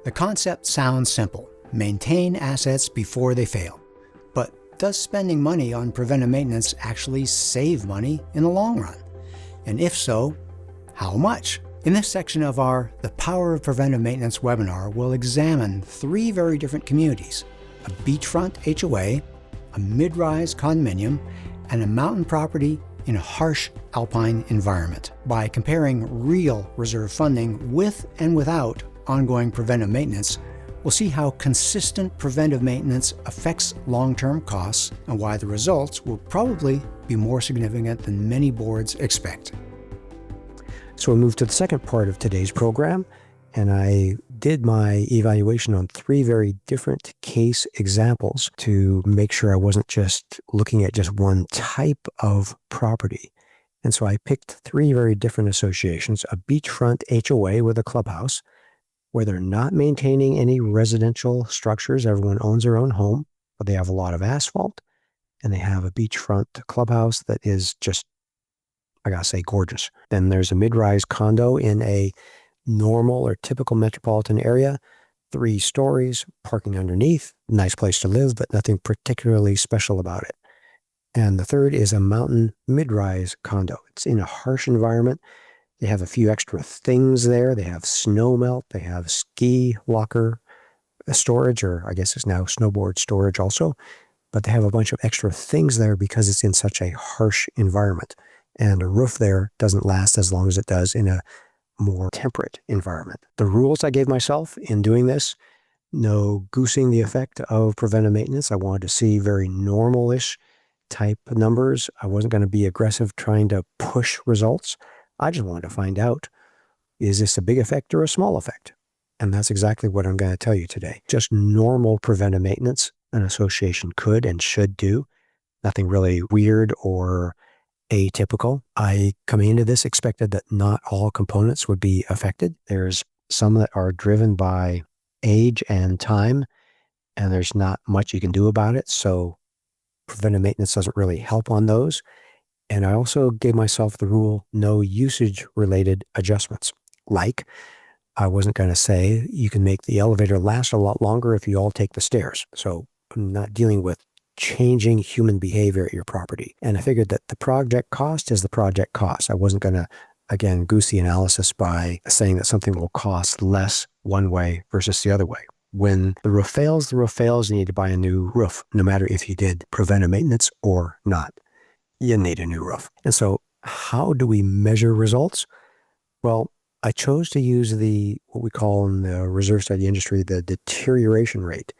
The concept sounds simple. Maintain assets before they fail. But does spending money on preventive maintenance actually save money in the long run? And if so, how much? In this section of our The Power of Preventive Maintenance webinar, we'll examine 3 very different communities: a beachfront HOA, a mid-rise condominium, and a mountain property in a harsh alpine environment. By comparing real reserve funding with and without ongoing preventive maintenance, we'll see how consistent preventive maintenance affects long-term costs and why the results will probably be more significant than many boards expect. So we move to the second part of today's program, and I did my evaluation on 3 very different case examples to make sure I wasn't just looking at just one type of property. And so I picked 3 very different associations: a beachfront HOA with a clubhouse, where they're not maintaining any residential structures. Everyone owns their own home, but they have a lot of asphalt, and they have a beachfront clubhouse that is just, I gotta say, gorgeous. Then there's a mid-rise condo in a normal or typical metropolitan area, 3 stories, parking underneath, nice place to live, but nothing particularly special about it. And the third is a mountain mid-rise condo. It's in a harsh environment. They have a few extra things there. They have snow melt. They have ski locker storage, or I guess it's now snowboard storage also. But they have a bunch of extra things there because it's in such a harsh environment. And a roof there doesn't last as long as it does in a more temperate environment. The rules I gave myself in doing this: no goosing the effect of preventive maintenance. I wanted to see very normal-ish type numbers. I wasn't going to be aggressive trying to push results. I just wanted to find out, is this a big effect or a small effect? And that's exactly what I'm going to tell you today. Just normal preventive maintenance an association could and should do. Nothing really weird or atypical. I, coming into this, expected that not all components would be affected. There's some that are driven by age and time, and there's not much you can do about it. So preventive maintenance doesn't really help on those. And I also gave myself the rule, no usage-related adjustments. Like, I wasn't going to say you can make the elevator last a lot longer if you all take the stairs. So I'm not dealing with changing human behavior at your property. And I figured that the project cost is the project cost. I wasn't going to, again, goose the analysis by saying that something will cost less one way versus the other way. When the roof fails, you need to buy a new roof, no matter if you did preventive maintenance or not. You need a new roof. And so how do we measure results? Well, I chose to use what we call in the reserve study industry, the deterioration rate.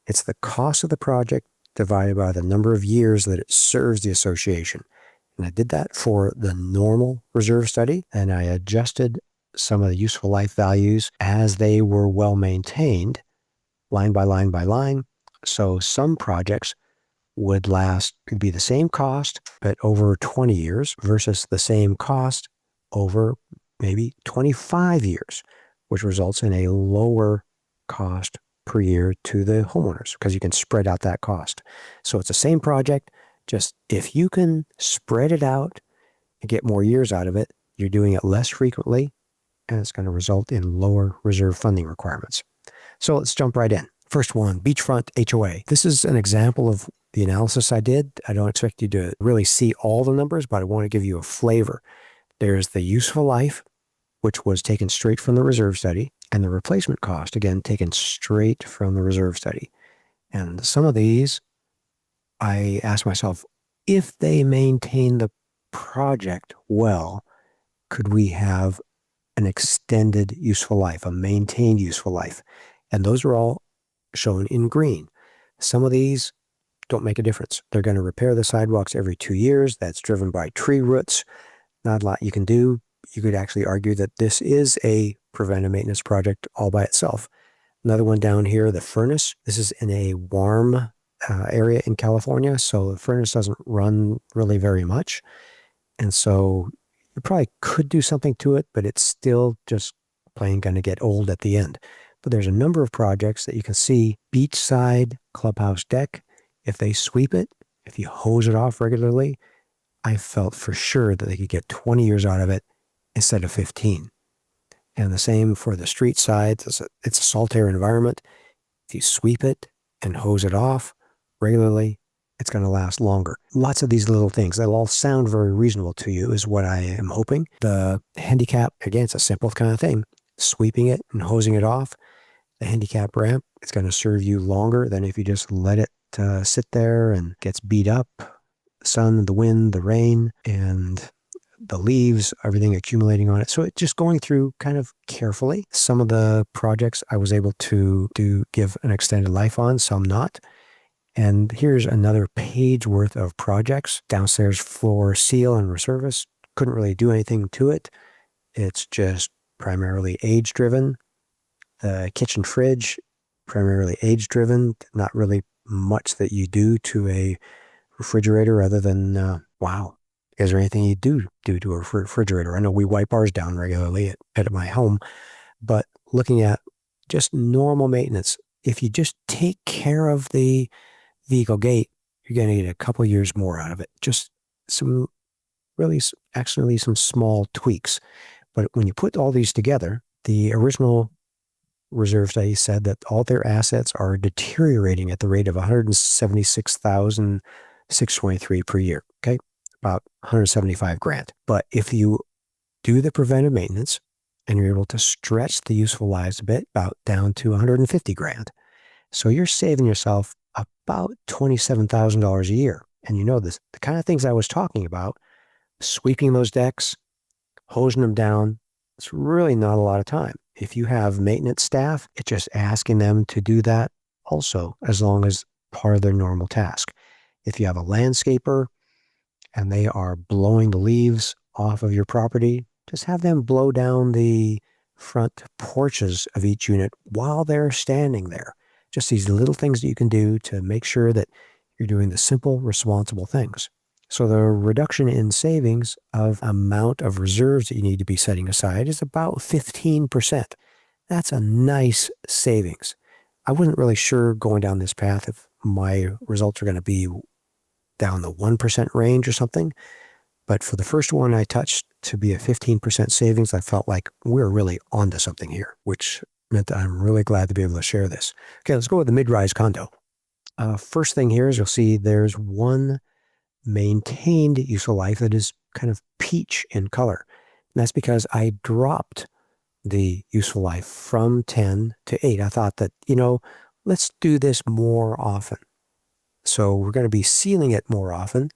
It's the cost of the project divided by the number of years that it serves the association. And I did that for the normal reserve study, and I adjusted some of the useful life values as they were well maintained, line by line by line. So some projects could be the same cost, but over 20 years versus the same cost over maybe 25 years, which results in a lower cost per year to the homeowners because you can spread out that cost. So it's the same project, just if you can spread it out and get more years out of it, you're doing it less frequently, and it's going to result in lower reserve funding requirements. So let's jump right in. First one, beachfront HOA. This is an example of the analysis I did. I don't expect you to really see all the numbers, but I want to give you a flavor. There's the useful life, which was taken straight from the reserve study, and the replacement cost, again, taken straight from the reserve study. And some of these, I asked myself, if they maintain the project well, could we have an extended useful life, a maintained useful life? And those are all shown in green. Some of these don't make a difference. They're going to repair the sidewalks every 2 years. That's driven by tree roots. Not a lot you can do. You could actually argue that this is a preventive maintenance project all by itself. Another one down here, the furnace. This is in a warm area in California, so the furnace doesn't run really very much. And so you probably could do something to it, but it's still just plain going to get old at the end. But there's a number of projects that you can see. Beachside clubhouse deck. If they sweep it, if you hose it off regularly, I felt for sure that they could get 20 years out of it instead of 15. And the same for the street side. It's a salt air environment. If you sweep it and hose it off regularly, it's going to last longer. Lots of these little things that'll all sound very reasonable to you is what I am hoping. The handicap, again, it's a simple kind of thing. Sweeping it and hosing it off, the handicap ramp, it's going to serve you longer than if you just let it sit there and gets beat up. The sun, the wind, the rain, and the leaves, everything accumulating on it. So it's just going through kind of carefully. Some of the projects I was able to give an extended life on, some not. And here's another page worth of projects. Downstairs floor seal and resurface. Couldn't really do anything to it. It's just primarily age driven. The kitchen fridge, primarily age driven. Not really much that you do to a refrigerator other than, wow, is there anything you do to a refrigerator? I know we wipe ours down regularly at my home, but looking at just normal maintenance, if you just take care of the vehicle gate, you're going to get a couple years more out of it. Just some really actually some small tweaks. But when you put all these together, the original reserve study said that all their assets are deteriorating at the rate of $176,623 per year. Okay, about $175,000. But if you do the preventive maintenance and you're able to stretch the useful lives a bit, about down to $150,000. So you're saving yourself about $27,000 a year. And you know this, the kind of things I was talking about, sweeping those decks, hosing them down, it's really not a lot of time. If you have maintenance staff, it's just asking them to do that also, as long as part of their normal task. If you have a landscaper and they are blowing the leaves off of your property, just have them blow down the front porches of each unit while they're standing there. Just these little things that you can do to make sure that you're doing the simple, responsible things. So the reduction in savings of amount of reserves that you need to be setting aside is about 15%. That's a nice savings. I wasn't really sure going down this path if my results are going to be down the 1% range or something. But for the first one I touched to be a 15% savings, I felt like we're really onto something here, which meant that I'm really glad to be able to share this. Okay, let's go with the mid-rise condo. First thing here is you'll see there's one maintained useful life that is kind of peach in color. And that's because I dropped the useful life from 10 to 8. I thought that, let's do this more often. So we're going to be sealing it more often,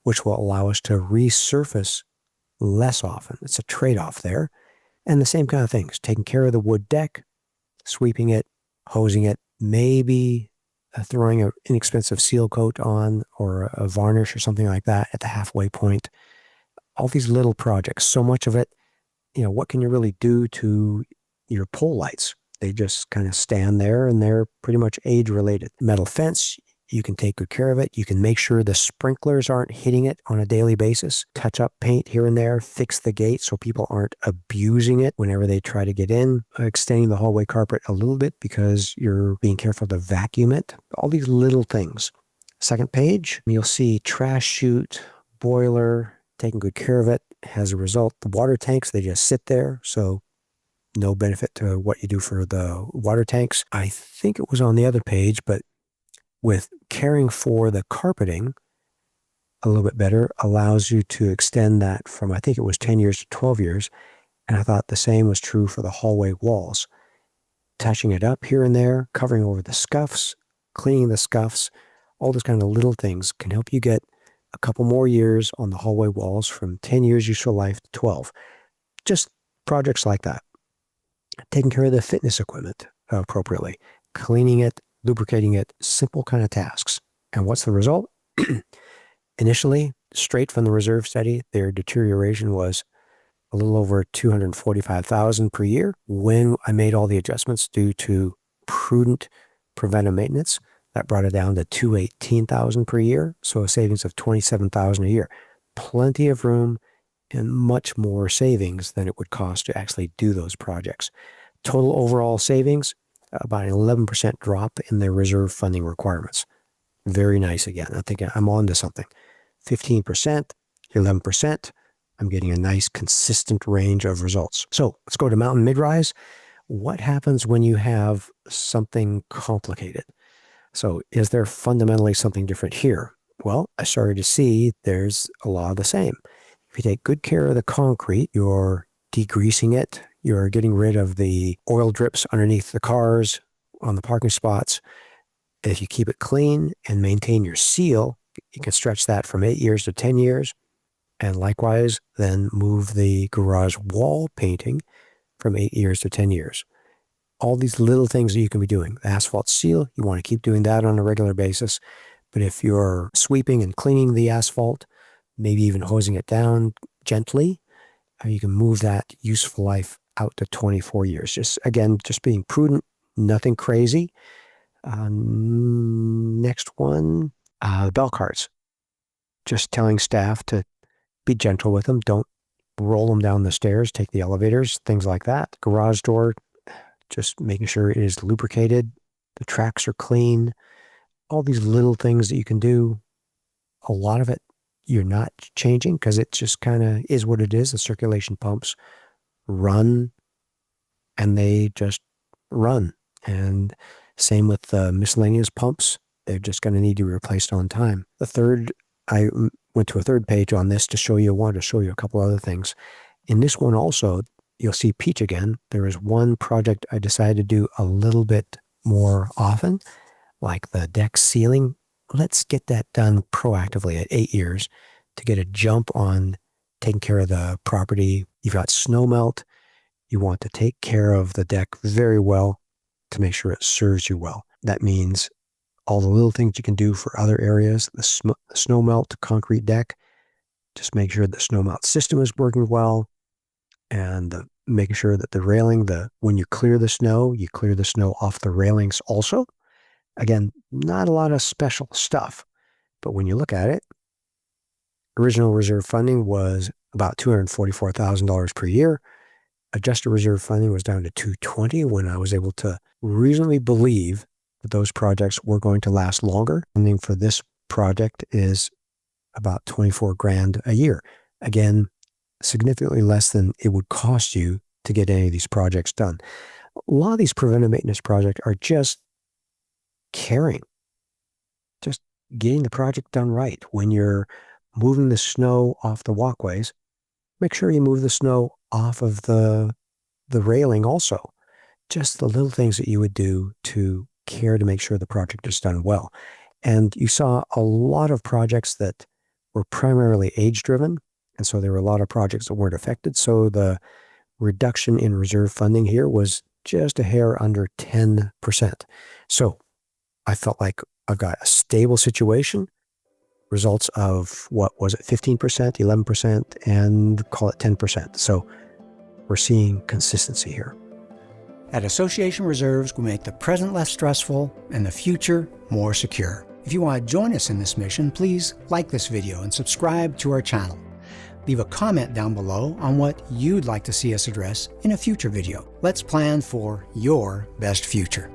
which will allow us to resurface less often. It's a trade-off there. And the same kind of things, taking care of the wood deck, sweeping it, hosing it, maybe throwing an inexpensive seal coat on or a varnish or something like that at the halfway point. All these little projects, so much of it, what can you really do to your pole lights? They just kind of stand there and they're pretty much age related. Metal fence, you can take good care of it. You can make sure the sprinklers aren't hitting it on a daily basis. Touch up paint here and there, fix the gate so people aren't abusing it whenever they try to get in. Extending the hallway carpet a little bit because you're being careful to vacuum it. All these little things. Second page, you'll see trash chute, boiler, taking good care of it. As a result, the water tanks, they just sit there. So no benefit to what you do for the water tanks. I think it was on the other page, but with caring for the carpeting a little bit better allows you to extend that from, I think it was 10 years to 12 years. And I thought the same was true for the hallway walls. Touching it up here and there, covering over the scuffs, cleaning the scuffs, all those kind of little things can help you get a couple more years on the hallway walls from 10 years useful life to 12. Just projects like that. Taking care of the fitness equipment appropriately, cleaning it, lubricating it, simple kind of tasks. And what's the result? Initially, straight from the reserve study, their deterioration was a little over $245,000 per year. When I made all the adjustments due to prudent preventive maintenance, that brought it down to $218,000 per year. So a savings of $27,000 a year. Plenty of room and much more savings than it would cost to actually do those projects. Total overall savings, about an 11% drop in their reserve funding requirements. Very nice again. I think I'm on to something. 15%, 11%, I'm getting a nice consistent range of results. So let's go to mountain mid-rise. What happens when you have something complicated? So is there fundamentally something different here? Well, I started to see there's a lot of the same. If you take good care of the concrete, you're degreasing it, you're getting rid of the oil drips underneath the cars on the parking spots. If you keep it clean and maintain your seal, you can stretch that from 8 years to 10 years. And likewise, then move the garage wall painting from 8 years to 10 years. All these little things that you can be doing. The asphalt seal, you want to keep doing that on a regular basis. But if you're sweeping and cleaning the asphalt, maybe even hosing it down gently, you can move that useful life out to 24 years. Just being prudent, nothing crazy. Next one, bell carts. Just telling staff to be gentle with them. Don't roll them down the stairs, take the elevators, things like that. Garage door, just making sure it is lubricated, the tracks are clean, all these little things that you can do. A lot of it you're not changing because it just kind of is what it is. The circulation pumps run and they just run. And same with the miscellaneous pumps. They're just going to need to be replaced on time. I went to a third page on this wanted to show you a couple other things. In this one also, you'll see peach again. There is one project I decided to do a little bit more often, like the deck sealing. Let's get that done proactively at 8 years to get a jump on taking care of the property. You've got snow melt. You want to take care of the deck very well to make sure it serves you well. That means all the little things you can do for other areas, the snow melt concrete deck, just make sure the snow melt system is working well, and making sure that the railing, when you clear the snow off the railings also. Again, not a lot of special stuff, but when you look at it, original reserve funding was about $244,000 per year. Adjusted reserve funding was down to $220,000 when I was able to reasonably believe that those projects were going to last longer. Funding for this project is about $24,000 a year. Again, significantly less than it would cost you to get any of these projects done. A lot of these preventive maintenance projects are just caring, just getting the project done right. When you're moving the snow off the walkways, make sure you move the snow off of the railing also. Just the little things that you would do to care to make sure the project is done well. And you saw a lot of projects that were primarily age-driven, and so there were a lot of projects that weren't affected. So the reduction in reserve funding here was just a hair under 10%. So I felt like I've got a stable situation, results of, 15%, 11%, and call it 10%. So we're seeing consistency here. At Association Reserves, we make the present less stressful and the future more secure. If you want to join us in this mission, please like this video and subscribe to our channel. Leave a comment down below on what you'd like to see us address in a future video. Let's plan for your best future.